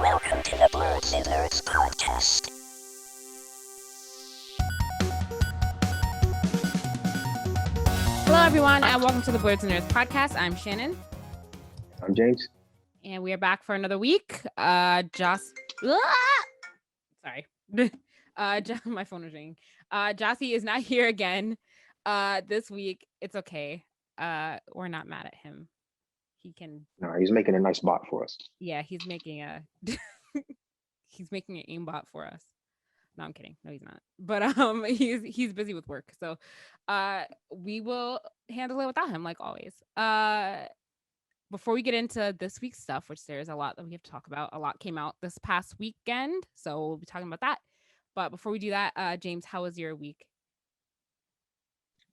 Welcome to the Blerdsnerds podcast. Hello, everyone, and welcome to the Blerdsnerds podcast. I'm Shannon. I'm James. And we are back for another week. Sorry. My phone was ringing. Jossie is not here again this week. It's okay. We're not mad at him. He can. No, he's making a nice bot for us. Yeah, he's making a he's making an aimbot for us. No, I'm kidding. No, he's not. But he's busy with work, so we will handle it without him, like always. Before we get into this week's stuff, which there's a lot that we have to talk about, a lot came out this past weekend, so we'll be talking about that. But before we do that, James, how was your week?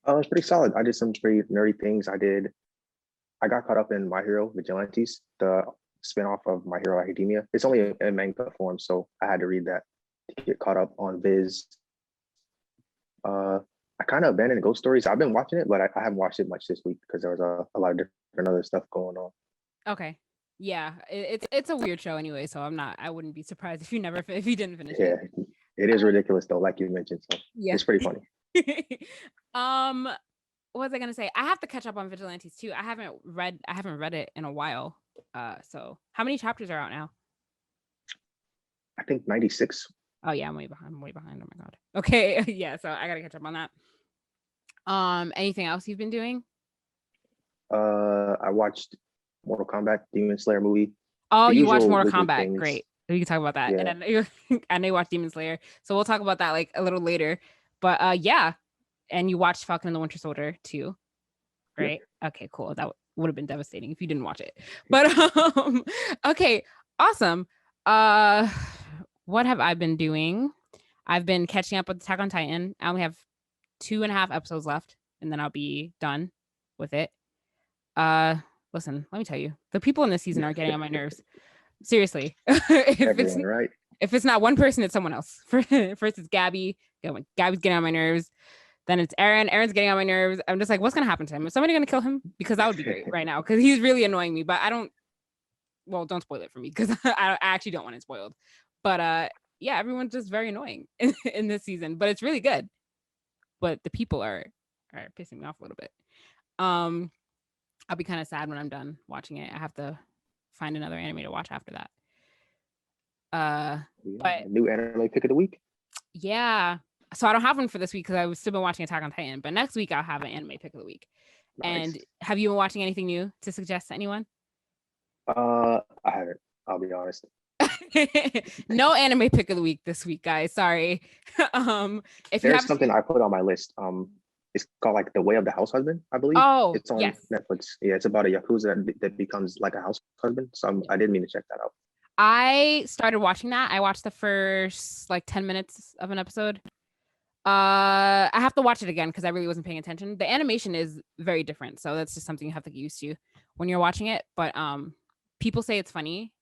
It was pretty solid. I did some pretty nerdy things. I got caught up in My Hero Vigilantes, the spinoff of My Hero Academia. It's only in manga form, so I had to read that to get caught up on Viz. I kind of abandoned Ghost Stories. I've been watching it, but I haven't watched it much this week because there was a lot of different other stuff going on. Okay. Yeah, it's a weird show anyway, so I wouldn't be surprised if you didn't finish it. Yeah, it is ridiculous though, like you mentioned. So yeah, it's pretty funny. What was I gonna say? I have to catch up on Vigilantes too. I haven't read it in a while. So how many chapters are out now? I think 96. Oh yeah, I'm way behind. Oh my god. Okay, yeah. So I gotta catch up on that. Anything else you've been doing? I watched Mortal Kombat Demon Slayer movie. Oh, you watched Mortal Kombat. Things. Great. We can talk about that. Yeah. And then I know you watched Demon Slayer, so we'll talk about that like a little later. But yeah. And you watched Falcon and the Winter Soldier too, right? Yeah. Okay, cool. That would have been devastating if you didn't watch it. But okay, awesome. What have I been doing? I've been catching up with Attack on Titan. I only have 2.5 episodes left, and then I'll be done with it. Listen, let me tell you, the people in this season are getting on my nerves. Seriously. If it's not one person, it's someone else. First it's Gabby. Gabby's getting on my nerves. Then it's Aaron. Aaron's getting on my nerves. I'm just like, what's going to happen to him? Is somebody going to kill him? Because that would be great right now. Because he's really annoying me. But don't spoil it for me. Because I actually don't want it spoiled. But yeah, everyone's just very annoying in this season. But it's really good. But the people are pissing me off a little bit. I'll be kind of sad when I'm done watching it. I have to find another anime to watch after that. But new anime pick of the week? Yeah. So I don't have one for this week because I've still been watching Attack on Titan, but next week I'll have an anime pick of the week. Nice. And have you been watching anything new to suggest to anyone? I haven't, I'll be honest. No anime pick of the week this week, guys. Sorry. If there's something I put on my list, it's called like The Way of the House Husband, I believe. Oh, it's on Netflix. Yeah, it's about a yakuza that becomes like a house husband. So I didn't mean to check that out. I started watching that. I watched the first like 10 minutes of an episode. I have to watch it again because I really wasn't paying attention. The animation is very different, so that's just something you have to get used to when you're watching it. But people say it's funny,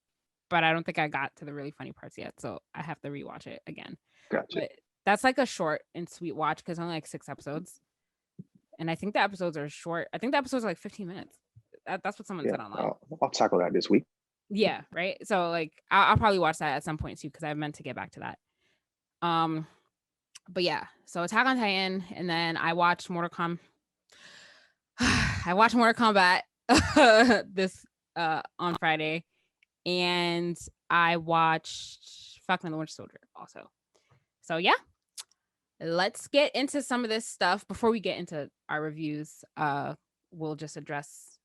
but I don't think I got to the really funny parts yet, so I have to rewatch it again. Gotcha. But that's like a short and sweet watch because only like 6 episodes, and I think the episodes are short. I think the episodes are like 15 minutes. That's what someone said online. I'll tackle that this week. Yeah, right. So like I'll probably watch that at some point too because I meant to get back to that. But yeah, so Attack on Titan, and then I watched Mortal Kombat. I watched Mortal Kombat this on Friday, and I watched Falcon and the Winter Soldier also. So yeah, let's get into some of this stuff. Before we get into our reviews, we'll just address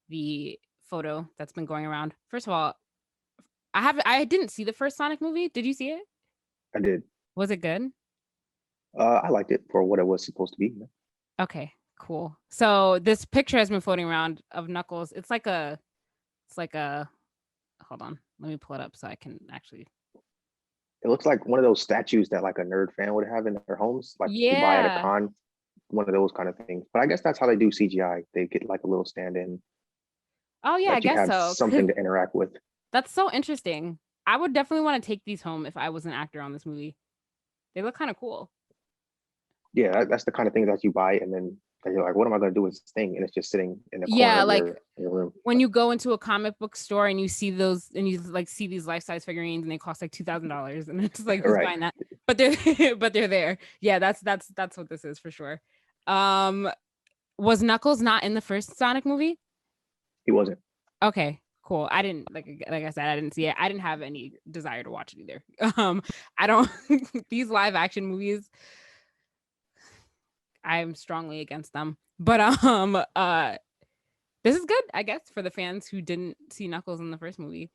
the photo that's been going around. First of all, I didn't see the first Sonic movie. Did you see it? I did. Was it good? I liked it for what it was supposed to be. Okay, cool. So this picture has been floating around of Knuckles. It's like a hold on, let me pull it up so I can actually. It looks like one of those statues that like a nerd fan would have in their homes, like you buy at a con, one of those kind of things. But I guess that's how they do CGI. They get like a little stand-in. Oh yeah, I guess so. Something to interact with. That's so interesting. I would definitely want to take these home if I was an actor on this movie. They look kind of cool. Yeah, that's the kind of thing that you buy and then And you're like, what am I going to do with this thing? And it's just sitting in the corner Yeah, of like your room. when you go into a comic book store and you see those and you like see these life-size figurines and they cost like $2,000 and it's like, who's Right. buying that? But they're but they're there. Yeah, that's what this is for sure. Was Knuckles not in the first Sonic movie? He wasn't. Okay, cool. I didn't like I said, I didn't see it. I didn't have any desire to watch it either. I don't these live action movies, I'm strongly against them. But this is good, I guess, for the fans who didn't see Knuckles in the first movie.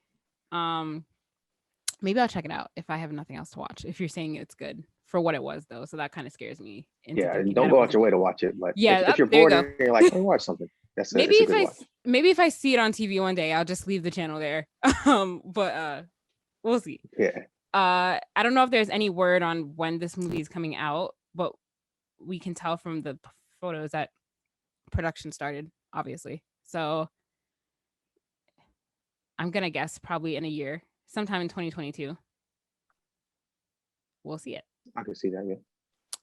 Maybe I'll check it out if I have nothing else to watch. If you're saying it's good for what it was, though, so that kind of scares me. Yeah, don't go out your way to watch it. But yeah, if you're bored and you're like, hey, watch something. Maybe if I see it on TV one day, I'll just leave the channel there. But we'll see. Yeah. I don't know if there's any word on when this movie is coming out, but we can tell from the photos that production started, obviously. So I'm gonna guess probably in a year, sometime in 2022. We'll see it. I can see that. Yeah.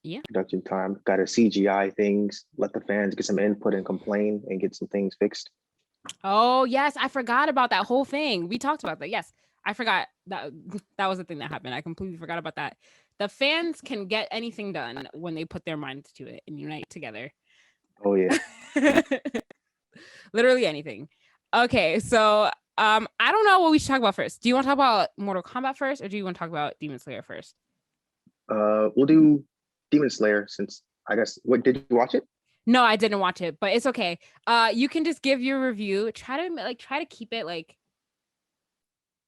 Yeah. Production time. Got to CGI things. Let the fans get some input and complain and get some things fixed. Oh yes, I forgot about that whole thing. We talked about that. Yes, I forgot that was the thing that happened. I completely forgot about that. The fans can get anything done when they put their minds to it and unite together. Oh yeah. Literally anything. Okay, so I don't know what we should talk about first. Do you want to talk about Mortal Kombat first, or do you want to talk about Demon Slayer first? We'll do Demon Slayer since I guess. What did you watch it? No, I didn't watch it, but it's okay. You can just give your review. Try to keep it like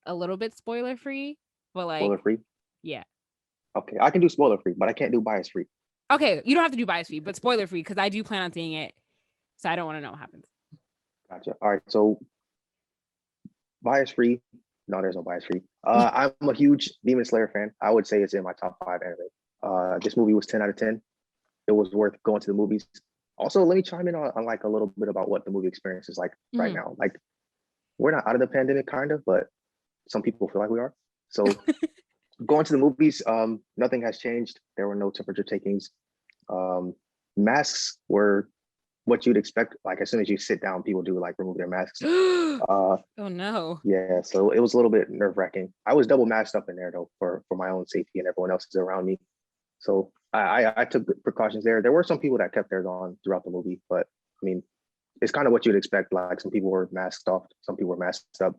a little bit spoiler free, but like spoiler free. Yeah. Okay, I can do spoiler free, but I can't do bias free. Okay, you don't have to do bias free, but spoiler free because I do plan on seeing it, so I don't want to know what happens. Gotcha. All right, so bias free. No, there's no bias free. I'm a huge Demon Slayer fan. I would say it's in my top 5 anime. This movie was 10 out of 10. It was worth going to the movies. Also, let me chime in on like a little bit about what the movie experience is like right now. Like, we're not out of the pandemic, kind of, but some people feel like we are. So going to the movies, nothing has changed. There were no temperature takings. Masks were what you'd expect. Like as soon as you sit down, people do like remove their masks. Oh no. Yeah, so it was a little bit nerve-wracking. I was double masked up in there though for my own safety and everyone else's around me. So I took precautions there. There were some people that kept theirs on throughout the movie, but I mean, it's kind of what you'd expect. Like some people were masked off, some people were masked up.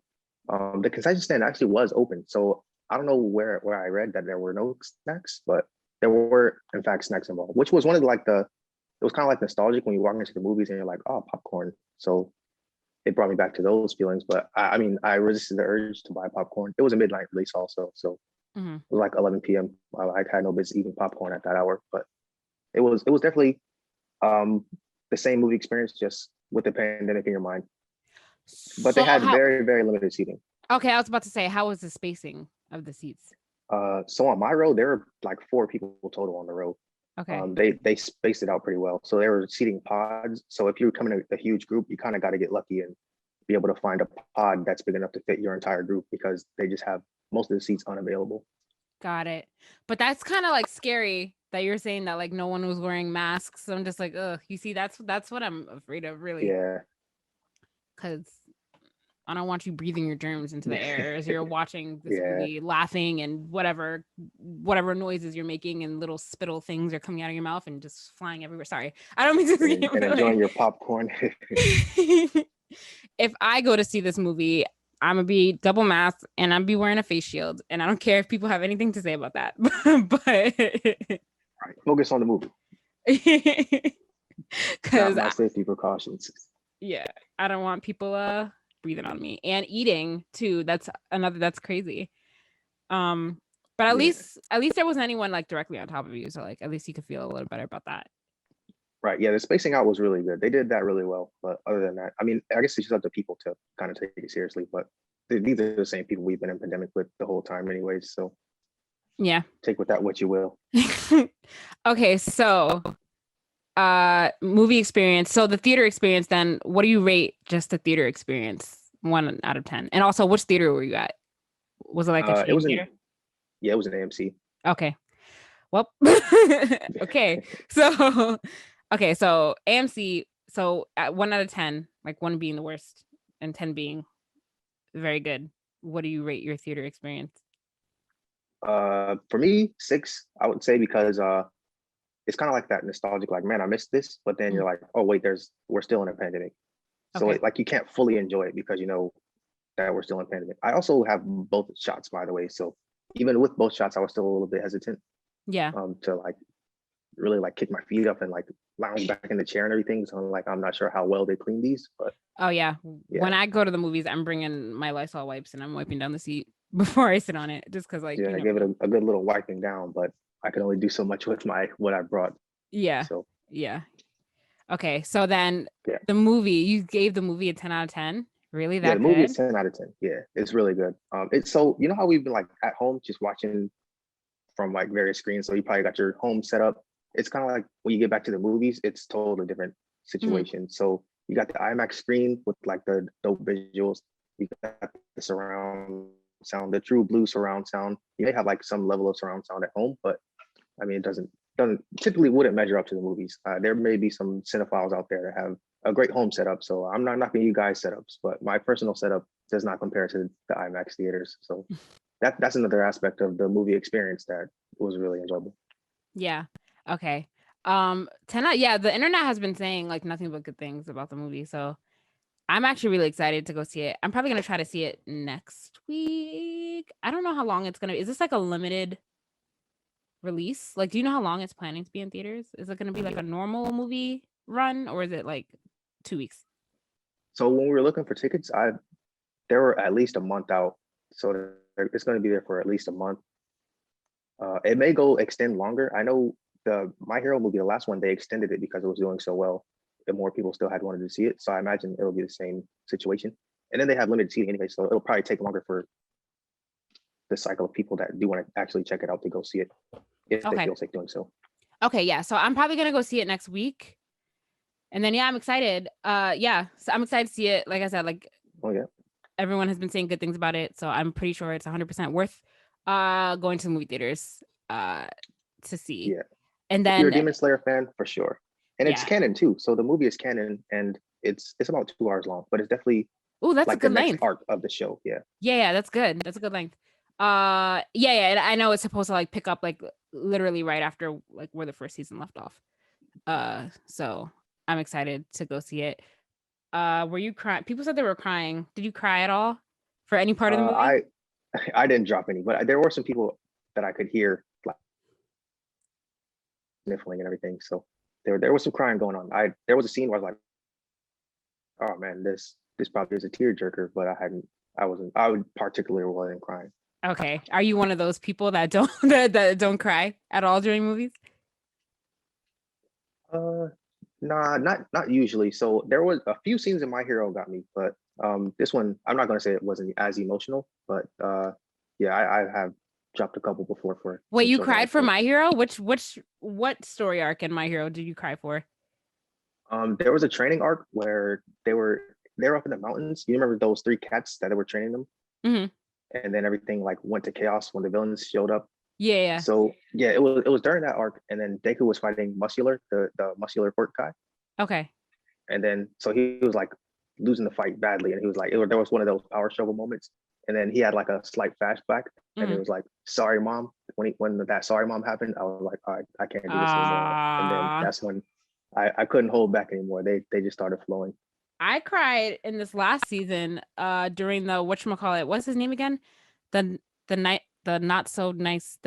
The concession stand actually was open, so I don't know where I read that there were no snacks, but there were in fact snacks involved, which was one of it was kind of like nostalgic when you walk into the movies and you're like, oh, popcorn. So it brought me back to those feelings. But I mean, I resisted the urge to buy popcorn. It was a midnight release also, so it was like 11 p.m. I had no business eating popcorn at that hour, but it was definitely the same movie experience, just with the pandemic in your mind. But they had very, very limited seating. Okay, I was about to say, how was the spacing of the seats? So on my row, there were like 4 people total on the row. Okay. They spaced it out pretty well. So they were seating pods. So if you're coming to a huge group, you kind of got to get lucky and be able to find a pod that's big enough to fit your entire group because they just have most of the seats unavailable. Got it. But that's kind of like scary that you're saying that like no one was wearing masks. So I'm just like, ugh, you see, that's what I'm afraid of, really. Yeah. Because I don't want you breathing your germs into the air as you're watching this movie, laughing and whatever noises you're making and little spittle things are coming out of your mouth and just flying everywhere. Sorry, I don't mean to. And enjoying your popcorn. If I go to see this movie, I'm gonna be double masked and I'm be wearing a face shield, and I don't care if people have anything to say about that. But right, focus on the movie. Because my safety precautions. Yeah, I don't want people breathing on me and eating too. That's crazy. But at least there wasn't anyone like directly on top of you, so like at least you could feel a little better about that. Right. Yeah, the spacing out was really good. They did that really well. But other than that, I mean, I guess it's just up to people to kind of take it seriously. But these are the same people we've been in pandemic with the whole time anyways. So yeah, take with that what you will. Okay, so movie experience. So the theater experience, then what do you rate just the theater experience? 1 out of 10. And also, which theater were you at? Was it like a it was theater? It was an AMC. Okay. Well, okay. So Okay, so AMC. So at 1 out of 10, like 1 being the worst and 10 being very good. What do you rate your theater experience? For me, 6, I would say, because it's kind of like that nostalgic, like, man, I missed this, but then you're like, oh wait, we're still in a pandemic, so Okay. like you can't fully enjoy it because you know that we're still in a pandemic. I also have both shots, by the way, so even with both shots, I was still a little bit hesitant Yeah. to like really like kick my feet up and like lounge back in the chair and everything. So I'm not sure how well they clean these, but Oh yeah. When I go to the movies, I'm bringing my Lysol wipes and I'm wiping down the seat before I sit on it, just because like I gave it a good little wiping down, but I can only do so much with what I brought. Yeah. So yeah. Okay, so then Yeah. the movie, you gave the movie a 10 out of 10. Really, yeah, that the movie good? is 10 out of 10. Yeah, it's really good. It's so you know how we've been like at home just watching from like various screens. So you probably got your home set up. It's kind of like when you get back to the movies, it's totally different situation. So you got the IMAX screen with like the dope visuals. You got the surround sound, the true blue surround sound. You may have like some level of surround sound at home, but I mean, it doesn't typically wouldn't measure up to the movies. There may be some cinephiles out there that have a great home setup. So I'm not knocking you guys setups, but my personal setup does not compare to the IMAX theaters. So that's another aspect of the movie experience that was really enjoyable. Yeah. Okay. 10 out, yeah, the internet has been saying like nothing but good things about the movie. So I'm actually really excited to go see it. I'm probably gonna try to see it next week. I don't know how long it's gonna be. Is this like a limited release? Like, do you know how long it's planning to be in theaters? Is it gonna be like a normal movie run or is it like 2 weeks? So when we were looking for tickets, there were at least a month out. So it's going to be there for at least a month. It may go extend longer. I know the My Hero movie, the last one, they extended it because it was doing so well, and more people still had wanted to see it. So I imagine it'll be the same situation. And then they have limited seating anyway, so it'll probably take longer for the cycle of people that do want to actually check it out to go see it if they feel safe doing so. Okay, yeah. So I'm probably gonna go see it next week. And then I'm excited. Yeah. So I'm excited to see it. Like I said, like everyone has been saying good things about it. So I'm pretty sure it's 100% worth going to the movie theaters to see. Yeah. And then if you're a Demon Slayer fan, for sure. And it's canon too. So the movie is canon and it's about 2 hours long, but it's definitely that's like a good the next length arc of the show. Yeah. Yeah, that's good. That's a good length. And I know it's supposed to like pick up like literally right after like where the first season left off. So I'm excited to go see it. Were you crying? People said they were crying. Did you cry at all for any part of the movie? I didn't drop any, but there were some people that I could hear like sniffling and everything. So there was some crying going on. There was a scene where I was like, oh man, this probably is a tearjerker, but I would particularly wasn't crying. Okay. Are you one of those people that don't that don't cry at all during movies? Nah, not usually. So there was a few scenes in My Hero got me, but this one I'm not gonna say it wasn't as emotional, but I have dropped a couple before for. Wait, you cried for My Hero? What story arc in My Hero did you cry for? There was a training arc where they were up in the mountains. You remember those 3 cats that they were training them? Mm-hmm. And then everything like went to chaos when the villains showed up. Yeah. So it was during that arc, and then Deku was fighting Muscular, the muscular pork guy. Okay. And then so he was like losing the fight badly, and he was like, there was one of those power struggle moments, and then he had like a slight flashback, and it was like, "Sorry, mom." When that "sorry, mom" happened, I was like, "All right, I can't do this anymore." And then that's when I couldn't hold back anymore. They just started flowing. I cried in this last season during the whatchamacallit. What's his name again? The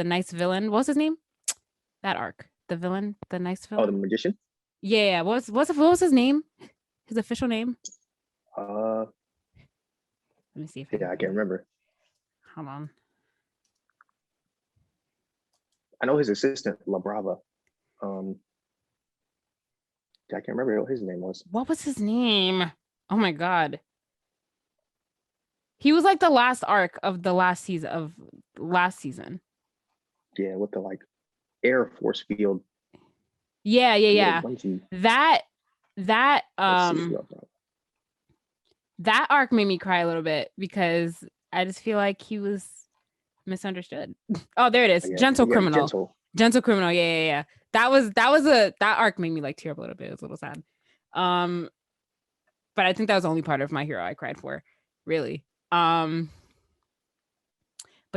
nice villain. What's his name? That arc. The villain, the nice villain. Oh, the magician? Yeah. What was his name? His official name? Let me see if I can't remember. Hold on. I know his assistant, La Brava. I can't remember what his name was. What was his name? Oh my god. He was like the last arc of the last season. Yeah, with the like Air Force field. Yeah. That arc made me cry a little bit because I just feel like he was misunderstood. Oh, there it is. Gentle Criminal. Gentle Criminal. Yeah. that arc made me like tear up a little bit. It was a little sad. But I think that was the only part of My Hero I cried for, really. But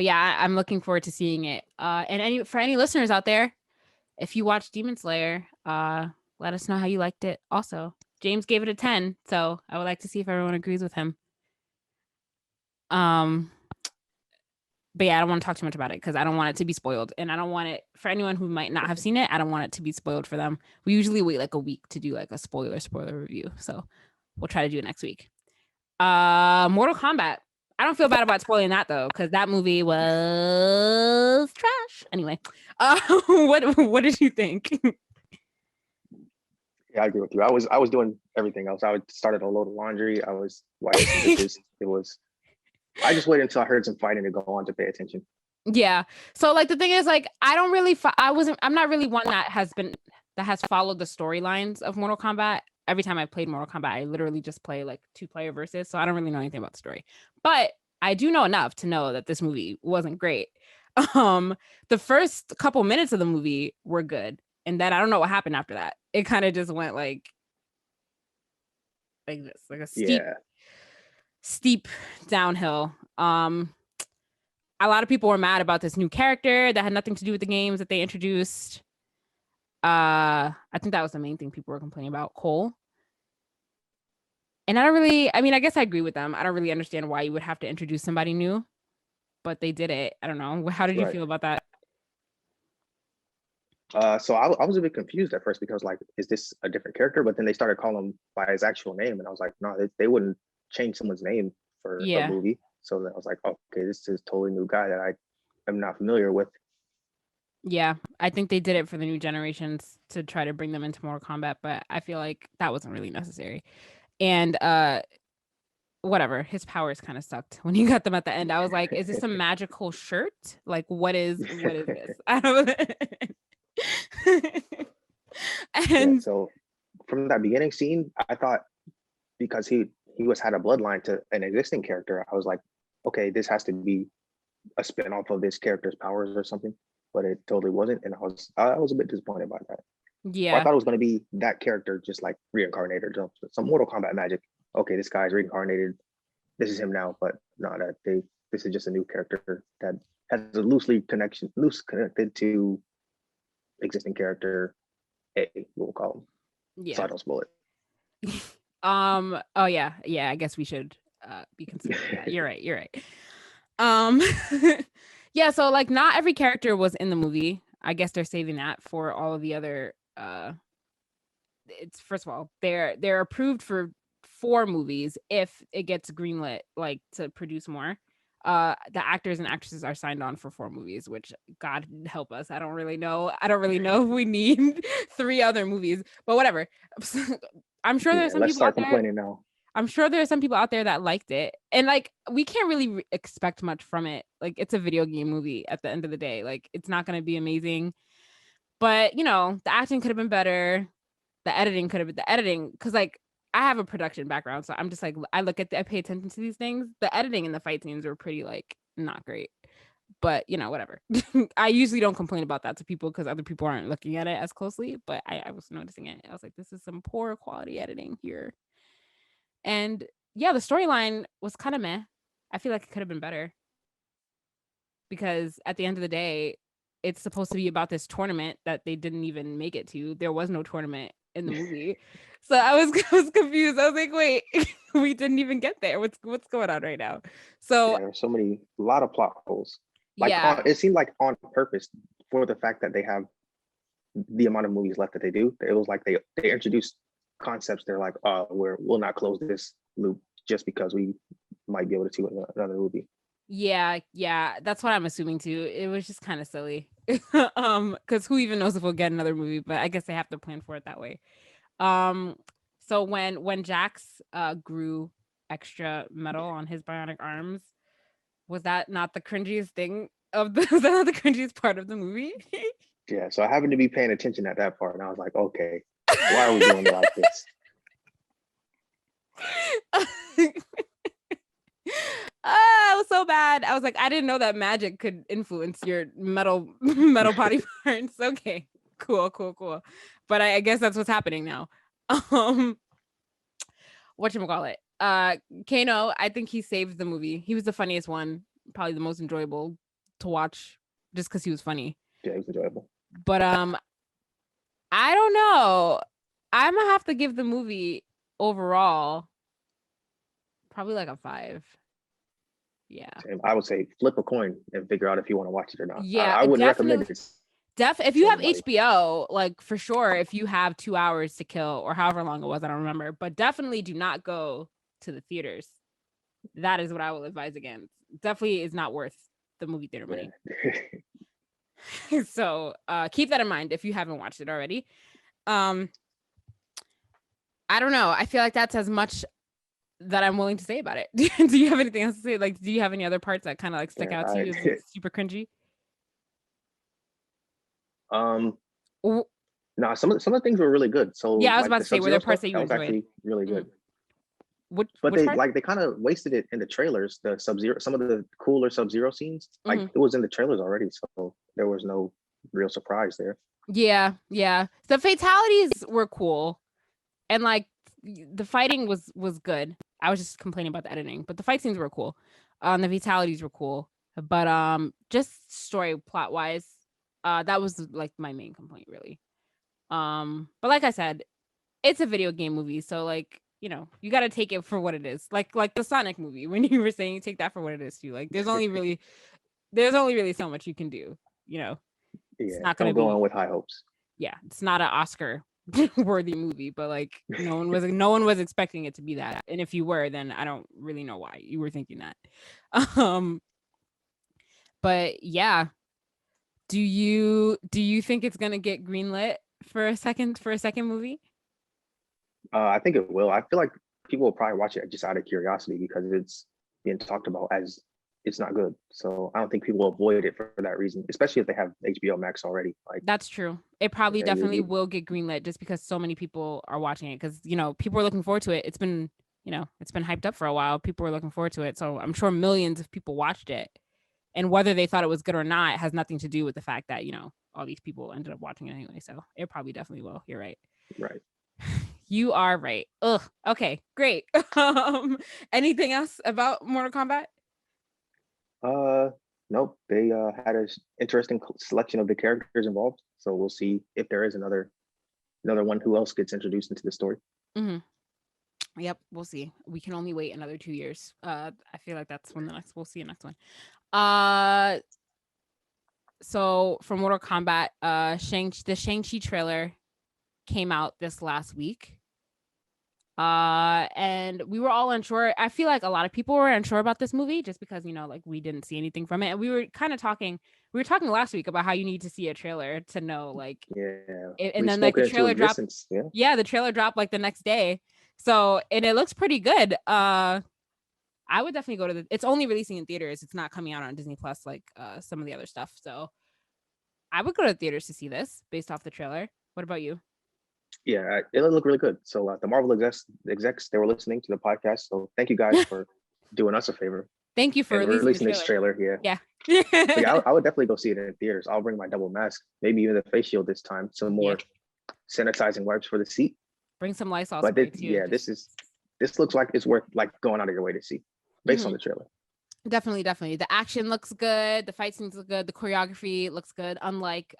yeah, I'm looking forward to seeing it. And for any listeners out there, if you watch Demon Slayer, let us know how you liked it. Also, James gave it a 10, so I would like to see if everyone agrees with him. But yeah, I don't want to talk too much about it because I don't want it to be spoiled, and I don't want it for anyone who might not have seen it. I don't want it to be spoiled for them. We usually wait like a week to do like a spoiler review, so we'll try to do it next week. Mortal Kombat. I don't feel bad about spoiling that though, because that movie was trash. Anyway, what did you think? Yeah, I agree with you. I was doing everything else. I started a load of laundry. I was washing dishes. I just waited until I heard some fighting to go on to pay attention. Yeah. So like the thing is like I'm not really one that has followed the storylines of Mortal Kombat. Every time I played Mortal Kombat, I literally just play like 2-player versus, so I don't really know anything about the story. But I do know enough to know that this movie wasn't great. The first couple minutes of the movie were good, and then I don't know what happened after that. It kind of just went like this, like a steep downhill. A lot of people were mad about this new character that had nothing to do with the games that they introduced. I think that was the main thing people were complaining about, Cole. And I guess I agree with them. I don't really understand why you would have to introduce somebody new, but they did it. I don't know. How did you feel about that? So I was a bit confused at first because like, is this a different character? But then they started calling him by his actual name, and I was like, no, they wouldn't change someone's name for a movie. So then I was like, okay, this is a totally new guy that I am not familiar with. Yeah, I think they did it for the new generations to try to bring them into Mortal Kombat, but I feel like that wasn't really necessary. And whatever, his powers kind of sucked when you got them at the end. I was like, is this a magical shirt? Like, what is this? I don't and yeah, so from that beginning scene, I thought because he had a bloodline to an existing character, I was like, okay, this has to be a spin-off of this character's powers or something, but it totally wasn't, and I was a bit disappointed by that. Yeah, well, I thought it was going to be that character just like reincarnated, some Mortal Kombat magic. Okay, this guy's reincarnated, this is him now, but no, this is just a new character that has a loose connected to existing character A, we'll call him. Yeah. So I don't spoil it. Oh yeah, I guess we should be considering that. You're right. Yeah, so like not every character was in the movie. I guess they're saving that for all of the other it's first of all, they're approved for 4 movies if it gets greenlit, like to produce more. The actors and actresses are signed on for 4 movies, which God help us. I don't really know if we need 3 other movies, but whatever. I'm sure there's some people out there. Complaining now. I'm sure there are some people out there that liked it, and like we can't really expect much from it. Like it's a video game movie at the end of the day. Like it's not going to be amazing, but you know the acting could have been better. The editing could have been the editing because like I have a production background, so I'm just like I pay attention to these things. The editing and the fight scenes were pretty like not great, but you know whatever. I usually don't complain about that to people because other people aren't looking at it as closely, but I was noticing it. I was like, this is some poor quality editing here. And yeah, the storyline was kind of meh. I feel like it could have been better because at the end of the day, it's supposed to be about this tournament that they didn't even make it to. There was no tournament in the movie. So I was confused. I was like, wait, we didn't even get there. What's going on right now? So there's a lot of plot holes. Like it seemed like on purpose for the fact that they have the amount of movies left that they do. It was like they introduced concepts. They're like, we'll not close this loop just because we might be able to see another movie. Yeah, that's what I'm assuming too. It was just kind of silly. Because who even knows if we'll get another movie, but I guess they have to plan for it that way. So when Jax grew extra metal on his bionic arms, was that not the cringiest thing was that not the cringiest part of the movie? Yeah, so I happened to be paying attention at that part, and I was like, okay, why are we doing it like this? It was so bad. I was like, I didn't know that magic could influence your metal body parts. Okay. Cool. But I guess that's what's happening now. Whatchamacallit? Kano, I think he saved the movie. He was the funniest one, probably the most enjoyable to watch, just because he was funny. Yeah, it was enjoyable. But I don't know. I'm gonna have to give the movie overall probably like a 5. Yeah. Same. I would say flip a coin and figure out if you want to watch it or not. Yeah, I wouldn't recommend definitely. it. If you have Everybody. HBO, like for sure, if you have 2 hours to kill or however long it was, I don't remember, but definitely do not go to the theaters. That is what I will advise against. Definitely is not worth the movie theater money. Yeah. So keep that in mind if you haven't watched it already. I don't know. I feel like that's as much that I'm willing to say about it. Do you have anything else to say? Like, do you have any other parts that kind of like stick out to you as like, super cringy? No, some of the things were really good. So yeah, I was like, about to say, were there parts that you was enjoyed? actually really good. But they kind of wasted it in the trailers. The Sub-Zero, some of the cooler Sub-Zero scenes, like it was in the trailers already, so there was no real surprise there. Yeah. The fatalities were cool, and like the fighting was good. I was just complaining about the editing, but the fight scenes were cool. The fatalities were cool, but just story plot wise, that was like my main complaint really. But like I said, it's a video game movie, so like, you know, you got to take it for what it is. Like the Sonic movie, when you were saying take that for what it is too. Like there's only really so much you can do, you know. Yeah, it's not gonna don't go on with high hopes. Yeah, it's not an Oscar worthy movie, but like no one was expecting it to be that. And if you were, then I don't really know why you were thinking that. But yeah, do you think it's gonna get greenlit for a second movie? I think it will. I feel like people will probably watch it just out of curiosity because it's being talked about as it's not good. So I don't think people will avoid it for that reason, especially if they have HBO Max already. Like that's true. It probably definitely will get greenlit just because so many people are watching it, because you know people are looking forward to it. It's been hyped up for a while. People were looking forward to it, so I'm sure millions of people watched it. And whether they thought it was good or not has nothing to do with the fact that, you know, all these people ended up watching it anyway. So it probably definitely will. You're right. Right. You are right. Ugh. Okay, great. Anything else about Mortal Kombat? Nope. They had an interesting selection of the characters involved. So we'll see if there is another one who else gets introduced into the story. Mm-hmm. Yep, we'll see. We can only wait another 2 years. I feel like that's when we'll see the next one. So for Mortal Kombat, the Shang-Chi trailer came out this last week. And we were all unsure. I feel like a lot of people were unsure about this movie just because, you know, like we didn't see anything from it. And we were talking last week about how you need to see a trailer to know, like, and then like the trailer dropped. Yeah, the trailer dropped like the next day. So, and it looks pretty good. I would definitely go to it's only releasing in theaters. It's not coming out on Disney Plus like some of the other stuff. So I would go to the theaters to see this based off the trailer. What about you? Yeah, it'll look really good. So the Marvel execs, they were listening to the podcast. So thank you guys for doing us a favor. Thank you for releasing this trailer. Yeah. I would definitely go see it in theaters. I'll bring my double mask, maybe even the face shield this time. Some more sanitizing wipes for the seat. Bring some Lysol. But this looks like it's worth like going out of your way to see based on the trailer. Definitely. The action looks good. The fight scenes look good. The choreography looks good. Unlike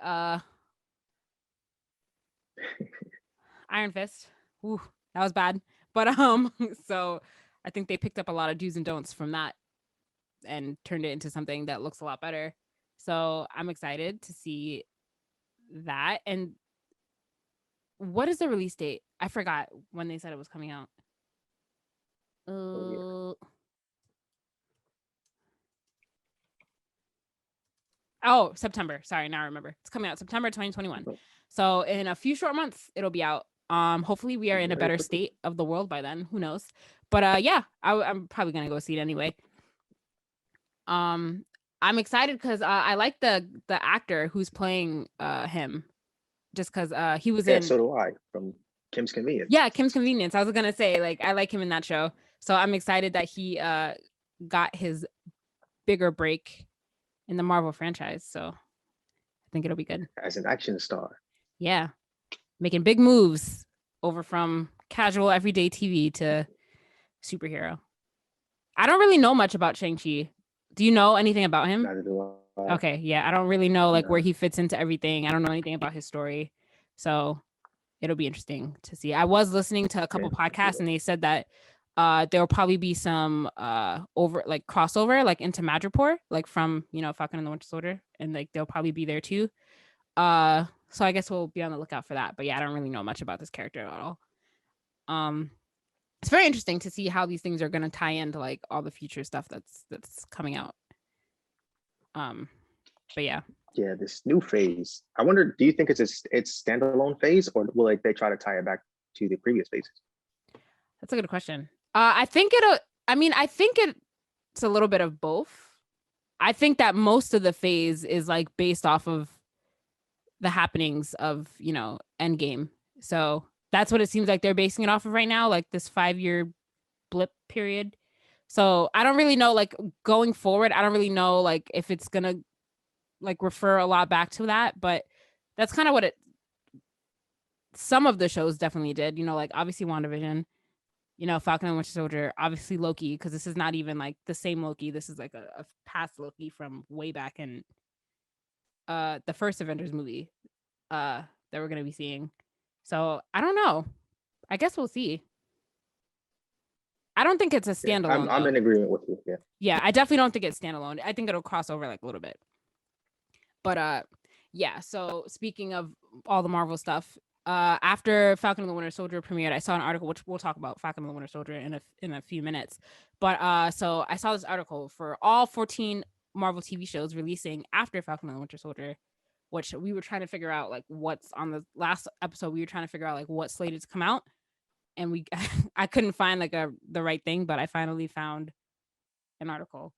Iron Fist. Ooh, that was bad. But so I think they picked up a lot of do's and don'ts from that and turned it into something that looks a lot better. So I'm excited to see that. And what is the release date? I forgot when they said it was coming out. Oh, September. Sorry, now I remember. It's coming out September 2021. So in a few short months, it'll be out. Hopefully we are in a better state of the world by then. Who knows? But yeah, I'm probably gonna go see it anyway. I'm excited because I like the actor who's playing him, just because he was in. So do I, from Kim's Convenience. Yeah, Kim's Convenience. I was gonna say, like, I like him in that show, so I'm excited that he got his bigger break in the Marvel franchise. So I think it'll be good. As an action star. Yeah, making big moves over from casual everyday TV to superhero. I don't really know much about Shang-Chi. Do you know anything about him? Neither do I. Okay, yeah, I don't really know like where Nah. he fits into everything. I don't know anything about his story. So it'll be interesting to see. I was listening to a couple podcasts and they said that there will probably be some over like crossover like into Madripoor, like from, you know, Falcon and the Winter Soldier, and like they'll probably be there too. So I guess we'll be on the lookout for that. But yeah, I don't really know much about this character at all. It's very interesting to see how these things are going to tie into like all the future stuff that's coming out. But yeah. Yeah, this new phase. I wonder, do you think it's standalone phase, or will like they try to tie it back to the previous phases? That's a good question. I think it's a little bit of both. I think that most of the phase is like based off of the happenings of, you know, Endgame. So that's what it seems like they're basing it off of right now, like this 5-year blip period. So I don't really know, like going forward, I don't really know like if it's gonna like refer a lot back to that, but that's kind of what some of the shows definitely did, you know, like obviously WandaVision, you know, Falcon and Winter Soldier, obviously Loki, because this is not even like the same Loki. This is like a past Loki from way back in the first Avengers movie that we're gonna be seeing. So I don't know. I guess we'll see. I don't think it's a Yeah, standalone. I'm in agreement with you. Yeah. Yeah, I definitely don't think it's standalone. I think it'll cross over like a little bit. But yeah, so speaking of all the Marvel stuff, after Falcon and the Winter Soldier premiered, I saw an article, which we'll talk about Falcon and the Winter Soldier in a few minutes. But so I saw this article for all 14 Marvel TV shows releasing after Falcon and the Winter Soldier, which we were trying to figure out like what's on the last episode. We were trying to figure out like what slated to come out, and I couldn't find like the right thing, but I finally found an article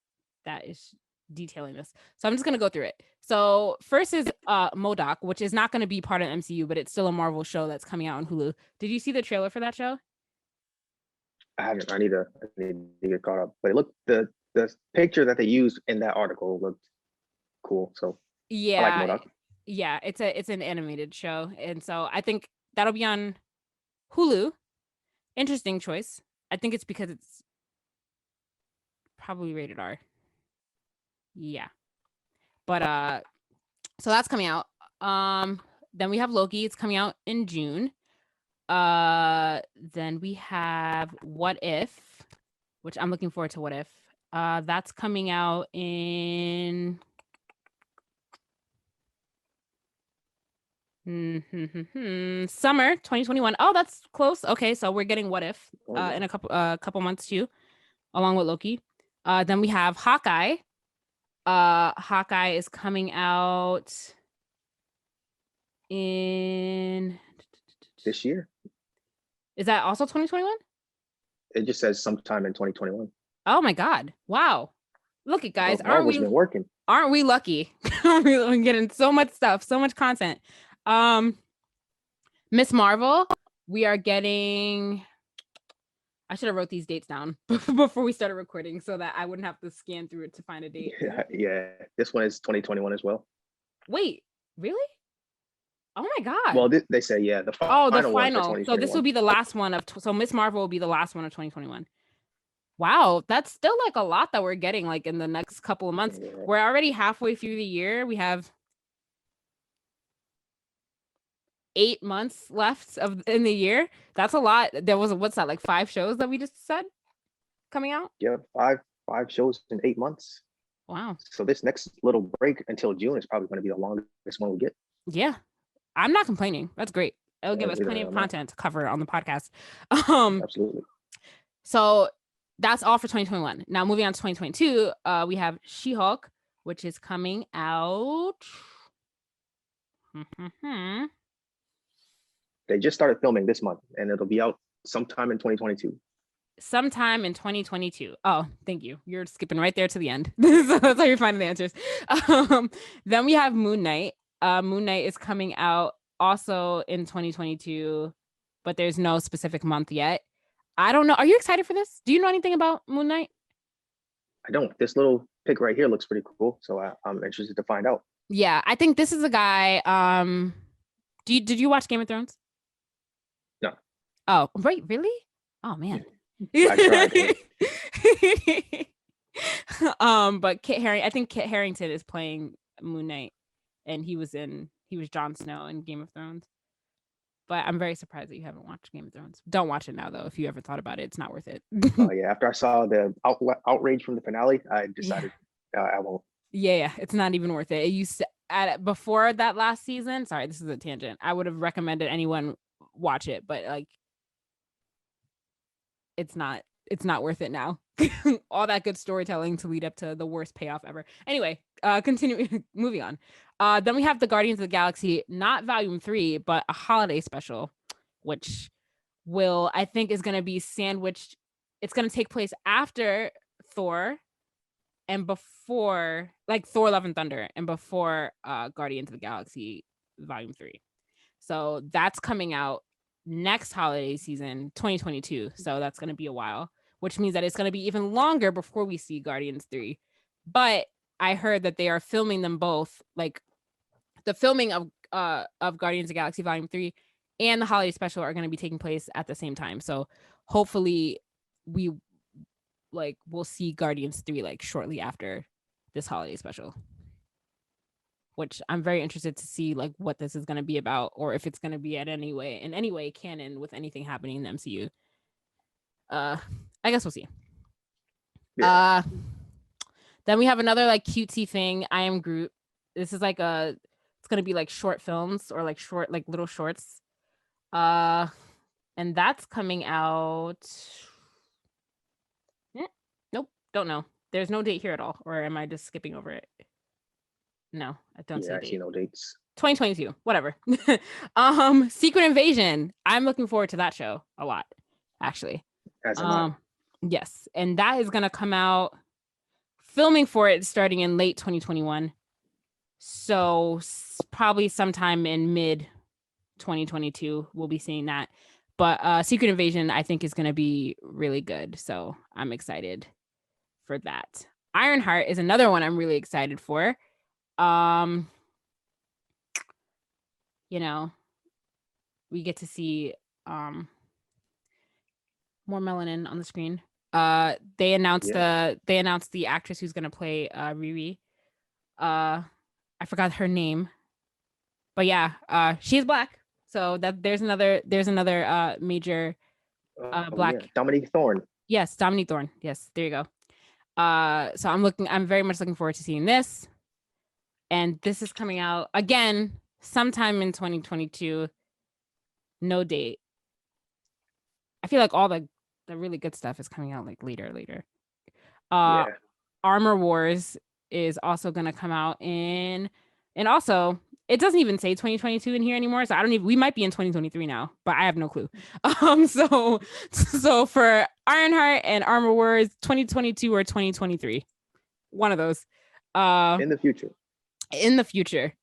that is detailing this. So I'm just gonna go through it. So first is MODOK, which is not going to be part of MCU, but it's still a Marvel show that's coming out on Hulu. Did you see the trailer for that show? I haven't. I need to get caught up. But it looked the picture that they used in that article looked cool. So Yeah, I like MODOK. Yeah, it's an animated show, and so I think that'll be on Hulu. Interesting choice. I think it's because it's probably rated R. Yeah. But so that's coming out. Then we have Loki, it's coming out in June. Then we have What If, which I'm looking forward to. What If. That's coming out in summer 2021. Oh, that's close. Okay, so we're getting What If in a couple months too, along with Loki. Then we have Hawkeye. Hawkeye is coming out in this year. Is that also 2021? It just says sometime in 2021. Oh my god. Wow. Look at guys, well, been working. Aren't we lucky? We're getting so much stuff, so much content. Miss Marvel, we are getting, I should have wrote these dates down before we started recording so that I wouldn't have to scan through it to find a date. Yeah. This one is 2021 as well. Wait, really? Oh my god. Well, they say, yeah, the final. So this will be the last one of, so Miss Marvel will be the last one of 2021. Wow, that's still like a lot that we're getting like in the next couple of months. Yeah. We're already halfway through the year. We have 8 months left in the year. That's a lot. There was what's that, like 5 shows that we just said coming out? Yeah, five shows in 8 months. Wow. So this next little break until June is probably going to be the longest one we get. Yeah, I'm not complaining. That's great. It'll give us plenty of content to cover on the podcast. Absolutely. So that's all for 2021. Now moving on to 2022, we have She-Hulk, which is coming out. They just started filming this month, and it'll be out sometime in 2022. Sometime in 2022. Oh, thank you. You're skipping right there to the end. So that's how you're finding the answers. Then we have Moon Knight. Moon Knight is coming out also in 2022, but there's no specific month yet. I don't know. Are you excited for this? Do you know anything about Moon Knight? I don't. This little pic right here looks pretty cool, so I'm interested to find out. Yeah, I think this is a guy Did you watch Game of Thrones? No. Oh, right, really? Oh man. I tried. But I think Kit Harington is playing Moon Knight, and he was Jon Snow in Game of Thrones. But I'm very surprised that you haven't watched Game of Thrones. Don't watch it now, though. If you ever thought about it, it's not worth it. Oh yeah, after I saw the outrage from the finale, I decided I won't. Yeah, it's not even worth it. It used to before that last season. Sorry, this is a tangent. I would have recommended anyone watch it, but like, it's not worth it now. All that good storytelling to lead up to the worst payoff ever. Anyway, continue moving on. Then we have the Guardians of the Galaxy, not volume 3, but a holiday special, which I think is going to be sandwiched. It's going to take place after Thor and before, like, Thor Love and Thunder, and before Guardians of the Galaxy volume 3. So that's coming out next holiday season, 2022. So that's going to be a while, which means that it's going to be even longer before we see Guardians 3. But I heard that they are filming them both, like the filming of Guardians of the Galaxy Volume 3 and the holiday special are going to be taking place at the same time. So hopefully we'll see Guardians 3 like shortly after this holiday special, which I'm very interested to see like what this is going to be about, or if it's going to be in any way canon with anything happening in the MCU. I guess we'll see. Yeah. Then we have another like cutesy thing. I Am Groot. This is like it's gonna be like short films or like short, like little shorts. And that's coming out. Nope, don't know. There's no date here at all, or am I just skipping over it? No, I don't see a date. I see no dates. 2022, whatever. Secret Invasion. I'm looking forward to that show a lot, actually. As am I. Yes, and that is gonna come out. Filming for it starting in late 2021, so probably sometime in mid 2022 we'll be seeing that. But Secret Invasion I think is going to be really good, so I'm excited for that. Ironheart is another one I'm really excited for. We get to see more melanin on the screen. They announced the actress who's gonna play Riri. I forgot her name, but yeah, she's black. So that there's another major black. Yeah. Dominique Thorne. Yes, Dominique Thorne. Yes, there you go. So I'm very much looking forward to seeing this, and this is coming out again sometime in 2022. No date. I feel like all the really good stuff is coming out like later. Armor Wars is also going to come out and also it doesn't even say 2022 in here anymore, so we might be in 2023 now, but I have no clue. So for Ironheart and Armor Wars, 2022 or 2023, one of those. In the future.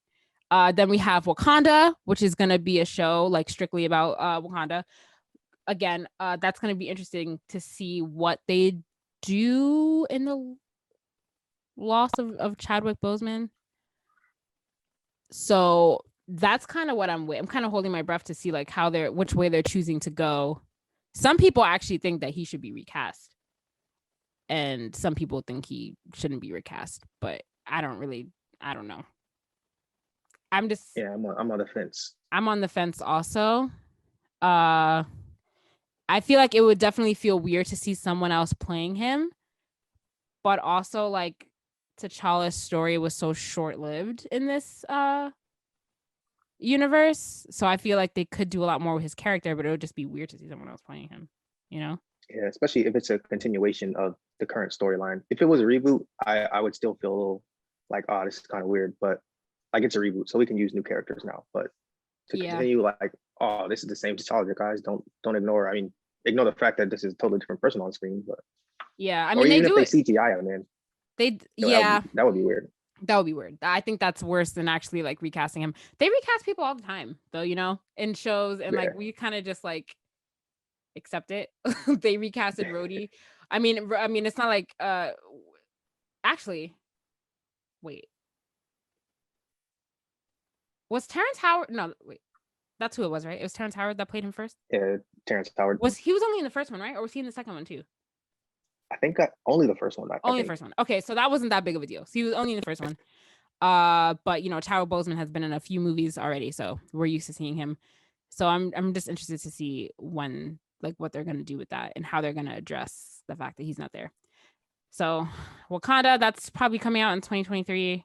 Then we have Wakanda, which is going to be a show like strictly about Wakanda. Again, that's going to be interesting to see what they do in the loss of Chadwick Boseman. So that's kind of what I'm kind of holding my breath to see like which way they're choosing to go. Some people actually think that he should be recast, and some people think he shouldn't be recast, but I don't know. I'm on the fence. I'm on the fence also. I feel like it would definitely feel weird to see someone else playing him, but also like T'Challa's story was so short-lived in this universe, so I feel like they could do a lot more with his character, but it would just be weird to see someone else playing him, you know? Yeah, especially if it's a continuation of the current storyline. If it was a reboot, I would still feel a little like, oh, this is kind of weird, but like it's a reboot, so we can use new characters now. But to continue like, oh, this is the same T'Challa, guys. Don't ignore. I mean, ignore the fact that this is a totally different person on screen. But yeah, I mean, even if they CGI him, man. That would be weird. That would be weird. I think that's worse than actually like recasting him. They recast people all the time, though, you know, in shows, and like we kind of just like accept it. They recasted Rhodey. I mean, it's not like actually, wait. Was Terrence Howard? No, wait. That's who it was, right? It was Terrence Howard that played him first. Yeah, Terrence Howard. He was only in the first one, right? Or was he in the second one too? I think only the first one. Only the first one. Okay, so that wasn't that big of a deal. So he was only in the first one. But Chadwick Boseman has been in a few movies already, so we're used to seeing him. So I'm just interested to see when, like, what they're gonna do with that and how they're gonna address the fact that he's not there. So Wakanda, that's probably coming out in 2023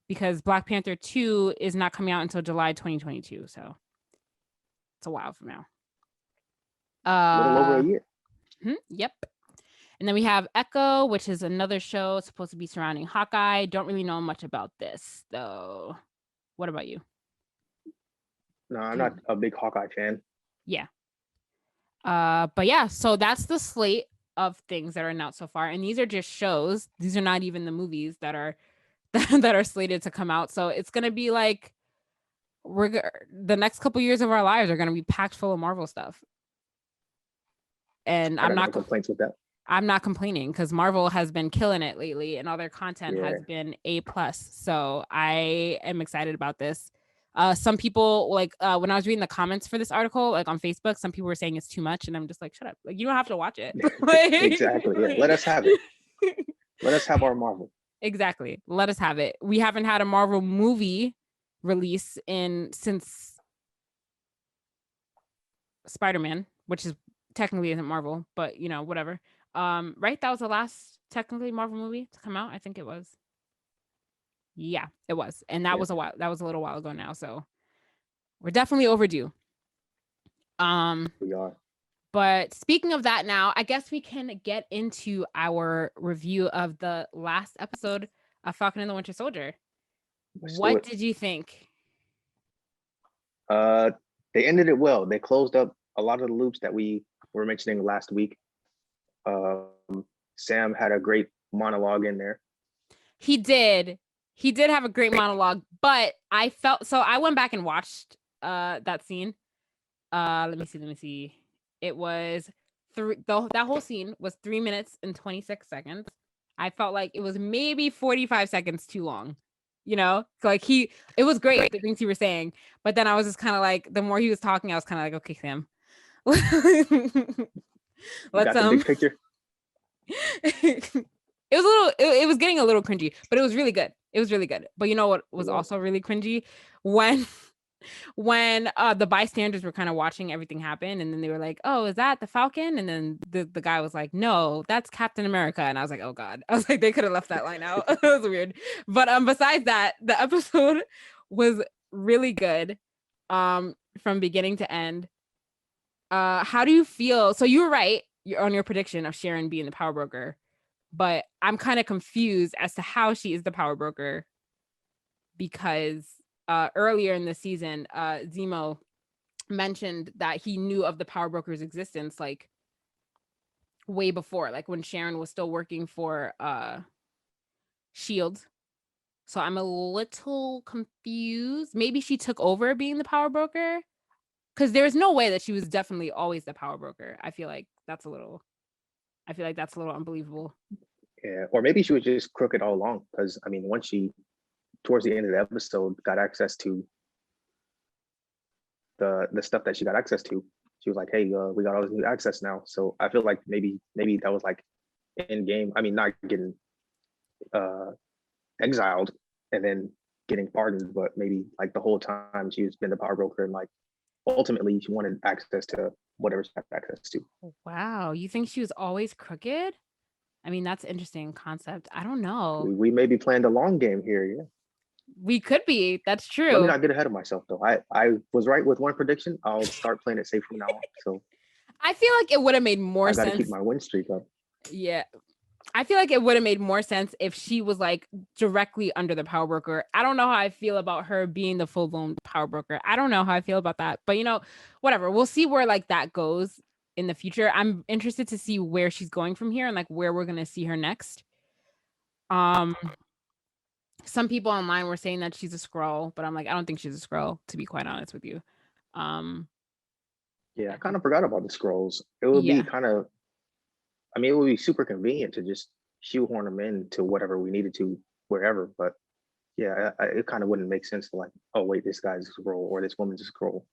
because Black Panther 2 is not coming out until July 2022. So it's a while from now. A little over a year. Yep. And then we have Echo, which is another show supposed to be surrounding Hawkeye. Don't really know much about this, though. What about you? No, I'm not a big Hawkeye fan. Yeah. But yeah, so that's the slate of things that are announced so far. And these are just shows. These are not even the movies that are that are slated to come out. So it's going to be like the next couple years of our lives are going to be packed full of Marvel stuff. And I'm not complaints with that. I'm not complaining because Marvel has been killing it lately and all their content has been A+. So I am excited about this. Some people, like, when I was reading the comments for this article, like on Facebook, some people were saying it's too much. And I'm just like, shut up. Like, you don't have to watch it. Exactly. Yeah. Let us have it. Let us have our Marvel. Exactly. Let us have it. We haven't had a Marvel movie release since Spider-Man, which is technically isn't Marvel, but whatever. Right? That was the last technically Marvel movie to come out. I think it was. Yeah, it was. And that was a little while ago now. So we're definitely overdue. We are. But speaking of that now, I guess we can get into our review of the last episode of Falcon and the Winter Soldier. What did you think? They ended it well. They closed up a lot of the loops that we were mentioning last week. Sam had a great monologue in there. He did have a great monologue, but I went back and watched that scene. Let me see. It was that whole scene was 3 minutes and 26 seconds. I felt like it was maybe 45 seconds too long. Like it was great, the things he was saying, but then I was just kind of like, the more he was talking, I was kind of like, okay, Sam. Let's the big picture. It was getting a little cringy, but it was really good. But you know what was also really cringy? When the bystanders were kind of watching everything happen, and then they were like, oh, is that the Falcon? And then the guy was like, no, that's Captain America. And I was like, oh God. I was like, they could have left that line out. It was weird. But besides that, the episode was really good from beginning to end. How do you feel? So you were right on your prediction of Sharon being the power broker, but I'm kind of confused as to how she is the power broker, because earlier in the season, Zemo mentioned that he knew of the power broker's existence like way before, like when Sharon was still working for Shield. So I'm a little confused. Maybe she took over being the power broker, because there's no way that she was definitely always the power broker. I feel like that's a little unbelievable. Yeah, or maybe she was just crooked all along, because I mean, once she, towards the end of the episode, got access to the stuff that she got access to, she was like, hey, we got all this new access now. So I feel like maybe that was like in game. I mean, not getting exiled and then getting pardoned, but maybe like the whole time she's been the power broker, and like ultimately she wanted access to whatever she had access to. Wow, you think she was always crooked? I mean, that's an interesting concept. I don't know. We may be playing the long game here. Yeah, we could be. That's true. Let me not get ahead of myself though. I was right with one prediction. I'll start playing it safe from now on. So I feel like it would have made more sense. I gotta keep my win streak up. Yeah. I feel like it would have made more sense if she was like directly under the power broker. I don't know how I feel about her being the full-blown power broker. I don't know how I feel about that, but whatever. We'll see where like that goes in the future. I'm interested to see where she's going from here and like where we're going to see her next. Some people online were saying that she's a Skrull, but I'm like, I don't think she's a Skrull, to be quite honest with you. Yeah, I kind of forgot about the Skrulls. It would be kind of, I mean, it would be super convenient to just shoehorn them into whatever we needed to, wherever. But yeah, it kind of wouldn't make sense to like, oh wait, this guy's a Skrull or this woman's a Skrull.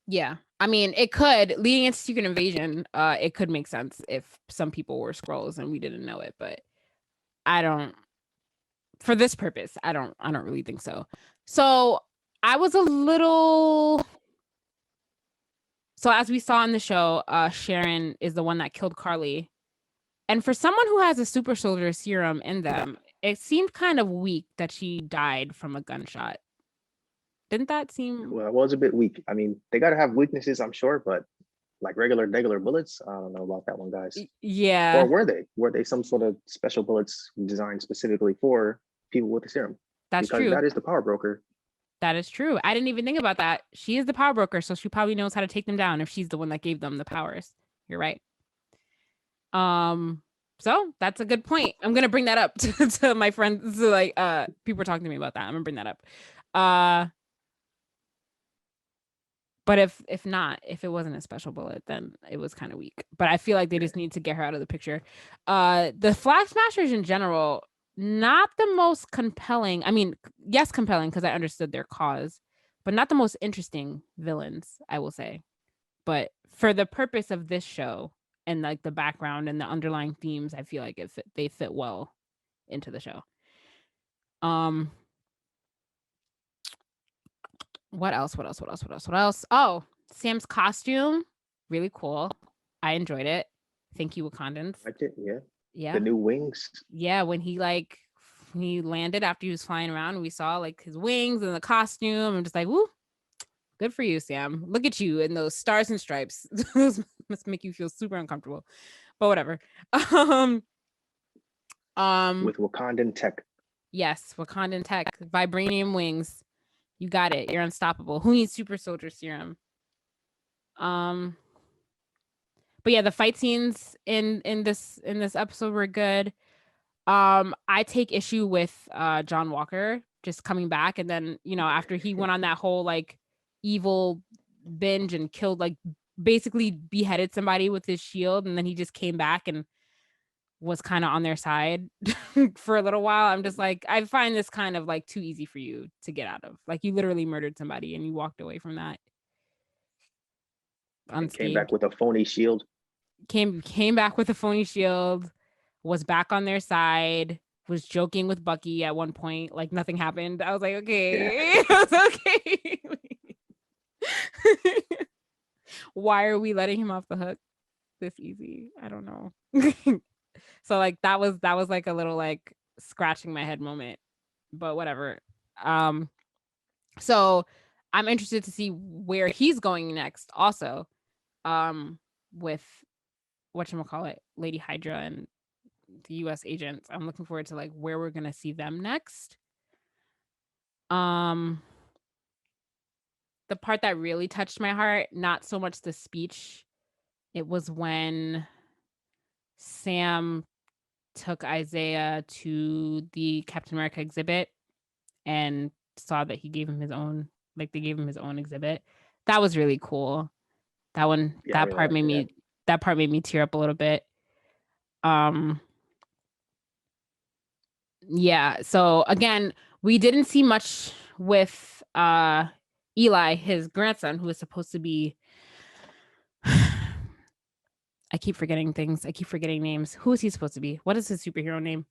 Yeah. I mean, it could leading into Secret Invasion. It could make sense if some people were Skrulls and we didn't know it, but I don't. For this purpose, I don't really think so. So I was a little. So as we saw in the show, Sharon is the one that killed Carly, and for someone who has a super soldier serum in them, it seemed kind of weak that she died from a gunshot. Didn't that seem? Well, it was a bit weak. I mean, they got to have weaknesses, I'm sure, but like regular bullets, I don't know about that one, guys. Yeah. Or were they? Were they some sort of special bullets designed specifically for people with the serum? That's because true. that is the power broker. That is true. I didn't even think about that. She is the power broker, so she probably knows how to take them down if she's the one that gave them the powers. You're right. So that's a good point. I'm gonna bring that up to my friends. So like people were talking to me about that. I'm gonna bring that up. But if not, if it wasn't a special bullet, then it was kind of weak. But I feel like they just need to get her out of the picture. The Flag Smashers in general, not the most compelling. I mean, yes, compelling because I understood their cause, but not the most interesting villains, I will say. But for the purpose of this show and like the background and the underlying themes, I feel like they fit well into the show. What else? Oh, Sam's costume, really cool. I enjoyed it. Thank you, Wakandans. I did, yeah. Yeah. The new wings. Yeah, when he landed after he was flying around, we saw like his wings and the costume. I'm just like, woo, good for you, Sam. Look at you in those stars and stripes. Those must make you feel super uncomfortable. But whatever. With Wakandan tech. Yes, Wakandan tech, vibranium wings. You got it. You're unstoppable. Who needs super soldier serum? But yeah, the fight scenes in this episode were good. I take issue with John Walker just coming back, and then after he went on that whole like evil binge and killed like basically beheaded somebody with his shield, and then he just came back and was kind of on their side for a little while. I'm just like, I find this kind of like too easy for you to get out of. Like you literally murdered somebody and you walked away from that unscathed. Came back with a phony shield. Came back with a phony shield, was back on their side, was joking with Bucky at one point, like nothing happened. I was like, okay. Yeah. I was okay. Why are we letting him off the hook this easy? I don't know. So like that was like a little like scratching my head moment, but whatever. So I'm interested to see where he's going next also, with whatchamacallit, Lady Hydra and the US agents. I'm looking forward to like where we're gonna see them next. The part that really touched my heart, not so much the speech, it was when Sam took Isaiah to the Captain America exhibit and saw that he gave him his own, like they gave him his own exhibit. That was really cool. That one, yeah, that part made me tear up a little bit. Yeah, so again, we didn't see much with Eli, his grandson, who is supposed to be I keep forgetting things. I keep forgetting names. Who is he supposed to be? What is his superhero name?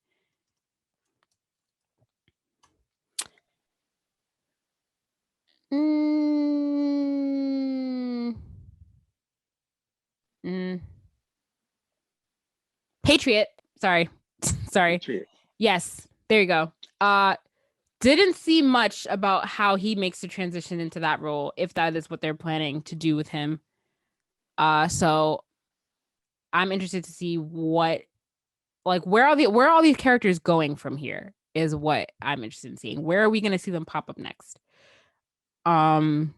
Patriot. Sorry. Patriot. Yes, there you go. Didn't see much about how he makes the transition into that role, if that is what they're planning to do with him. So I'm interested to see what, like, where are all these characters going from here is what I'm interested in seeing. Where are we going to see them pop up next? But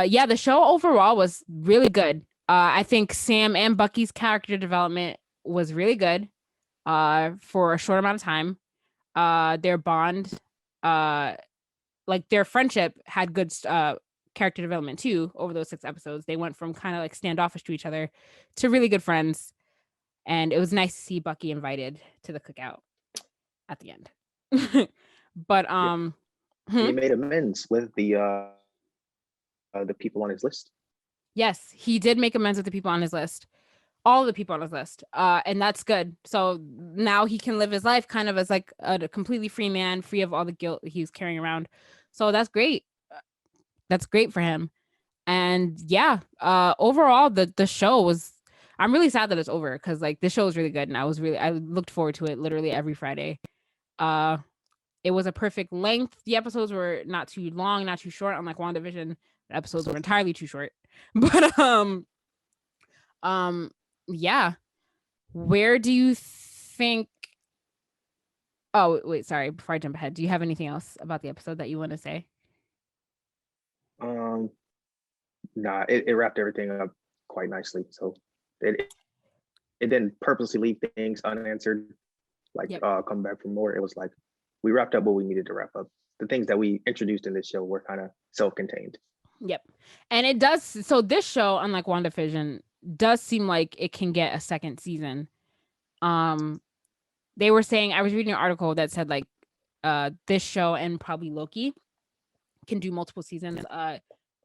yeah, the show overall was really good. I think Sam and Bucky's character development was really good for a short amount of time. Their bond, like their friendship had good character development too over those 6 episodes. They went from kind of like standoffish to each other to really good friends. And it was nice to see Bucky invited to the cookout at the end. But he made amends with the the people on his list. Yes, he did make amends with the people on his list. All the people on his list. And that's good. So now he can live his life kind of as like a completely free man, free of all the guilt he's carrying around. So that's great. That's great for him. And yeah, overall the show was, I'm really sad that it's over because like this show is really good and I looked forward to it literally every Friday. It was a perfect length. The episodes were not too long, not too short, unlike WandaVision. The episodes were entirely too short. But yeah. Where do you think, oh wait, sorry, before I jump ahead, do you have anything else about the episode that you want to say? Nah, it wrapped everything up quite nicely. So it didn't purposely leave things unanswered, like Yep. Come back for more. It was like we wrapped up what we needed to wrap up. The things that we introduced in this show were kind of self-contained. Yep. And it does, so this show, unlike WandaVision, does seem like it can get a second season. They were saying, I was reading an article that said like this show and probably Loki can do multiple seasons.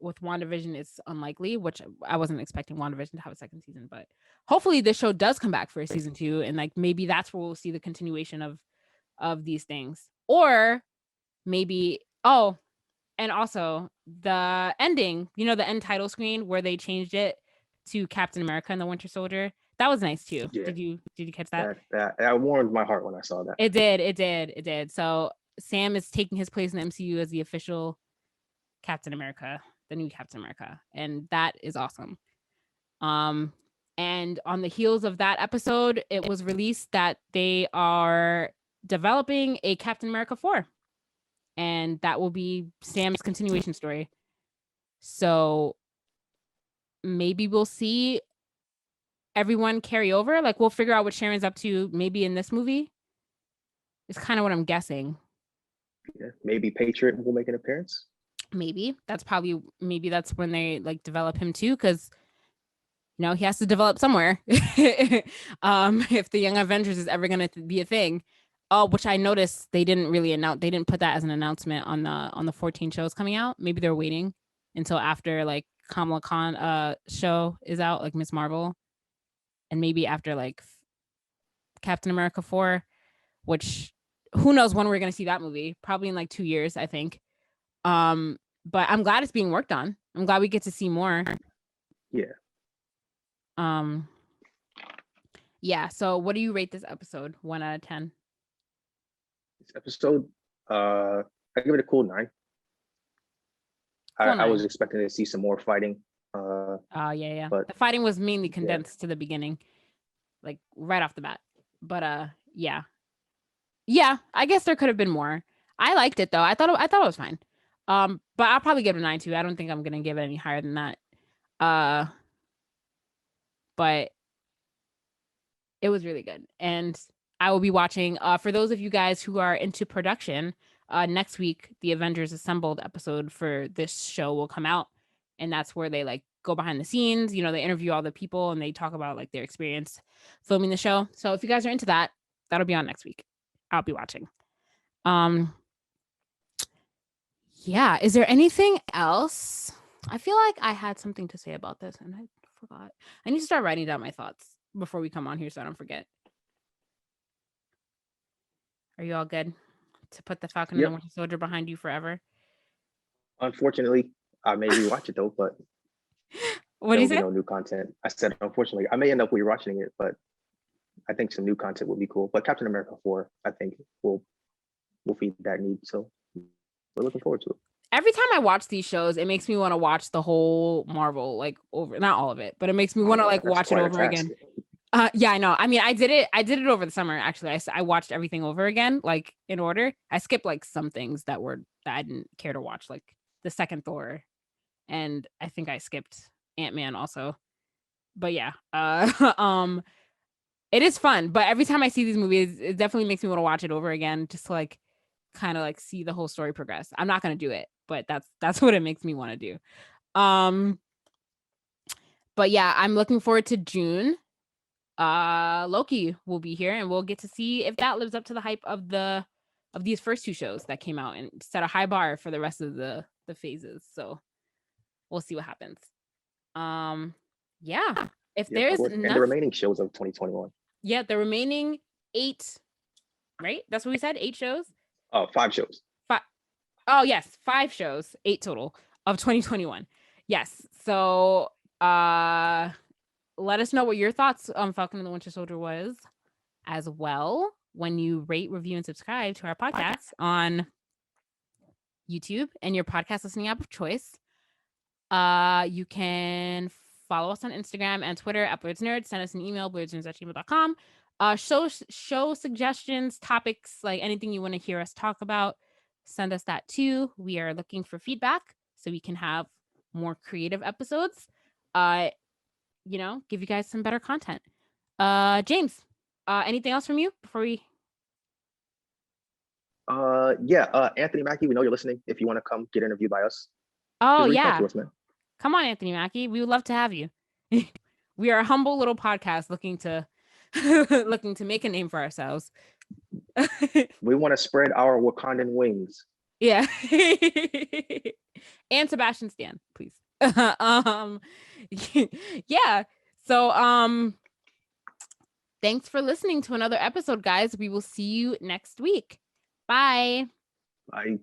With WandaVision, it's unlikely, which I wasn't expecting WandaVision to have a second season, but hopefully this show does come back for a season 2, and like maybe that's where we'll see the continuation of these things. Or maybe, oh, and also the ending, you know, the end title screen where they changed it to Captain America and the Winter Soldier. That was nice too. Yeah. Did you catch that? That warmed my heart when I saw that. It did. So Sam is taking his place in the MCU as the official Captain America, the new Captain America, and that is awesome. And on the heels of that episode, it was released that they are developing a Captain America 4, and that will be Sam's continuation story. So maybe we'll see everyone carry over. Like we'll figure out what Sharon's up to maybe in this movie. It's kind of what I'm guessing. Yeah, maybe Patriot will make an appearance. Maybe that's when they like develop him too, because you know he has to develop somewhere. If the Young Avengers is ever going to be a thing. Oh, which I noticed they didn't really announce. They didn't put that as an announcement on the 14 shows coming out. Maybe they're waiting until after like Kamala Khan show is out, like Miss Marvel, and maybe after like Captain America 4, which who knows when we're going to see that movie? Probably in like 2 years, I think. But I'm glad it's being worked on. I'm glad we get to see more. Yeah. Yeah. So what do you rate this episode? 1 out of 10. This episode, I give it a cool 9. I was expecting to see some more fighting. Yeah. But the fighting was mainly condensed to the beginning, like right off the bat. But yeah. I guess there could have been more. I liked it though. I thought it was fine. But I'll probably give it a 9 too. I don't think I'm gonna give it any higher than that. But it was really good, and I will be watching. For those of you guys who are into production, next week the Avengers Assembled episode for this show will come out, and that's where they like go behind the scenes. You know, they interview all the people and they talk about like their experience filming the show. So if you guys are into that, that'll be on next week. I'll be watching. Yeah. Is there anything else? I feel like I had something to say about this and I forgot. I need to start writing down my thoughts before we come on here so I don't forget. Are you all good to put the Falcon and the Winter Soldier behind you forever? Unfortunately, I may rewatch it though, but what do you say? No new content. I said unfortunately, I may end up rewatching it, but I think some new content would be cool. But Captain America 4, I think will feed that need. So we're looking forward to it. Every time I watch these shows, it makes me want to watch the whole Marvel, like over, not all of it, but it makes me want to like watch it over again. Yeah, I know. I mean, I did it over the summer. Actually, I watched everything over again, like in order. I skipped like some things that I didn't care to watch, like the second Thor, and I think I skipped Ant-Man also. But yeah, it is fun. But every time I see these movies, it definitely makes me want to watch it over again, just to like kind of like see the whole story progress. I'm not gonna do it, but that's what it makes me want to do. But yeah, I'm looking forward to June. Loki will be here and we'll get to see if that lives up to the hype of these first 2 shows that came out and set a high bar for the rest of the phases. So we'll see what happens. Yeah. If Yeah, there's and the remaining shows of 2021. Yeah, the remaining 8, right? That's what we said, 8 shows? 5 shows. 5. Oh, yes, 5 shows, 8 total of 2021. Yes. So, let us know what your thoughts on Falcon and the Winter Soldier was as well when you rate, review, and subscribe to our podcast on YouTube and your podcast listening app of choice. You can follow us on Instagram and Twitter at Blerdsnerds. Send us an email, blerdsnerds@gmail.com. Show suggestions, topics, like anything you want to hear us talk about. Send us that too. We are looking for feedback so we can have more creative episodes. Give you guys some better content. James, anything else from you before we? Anthony Mackie, we know you're listening. If you want to come get interviewed by us, Oh just reach out yeah, to us, man. Come on, Anthony Mackie. We would love to have you. We are a humble little podcast looking to make a name for ourselves. We want to spread our Wakandan wings. Yeah. And Sebastian Stan, please. Yeah. So thanks for listening to another episode, guys. We will see you next week. Bye. Bye.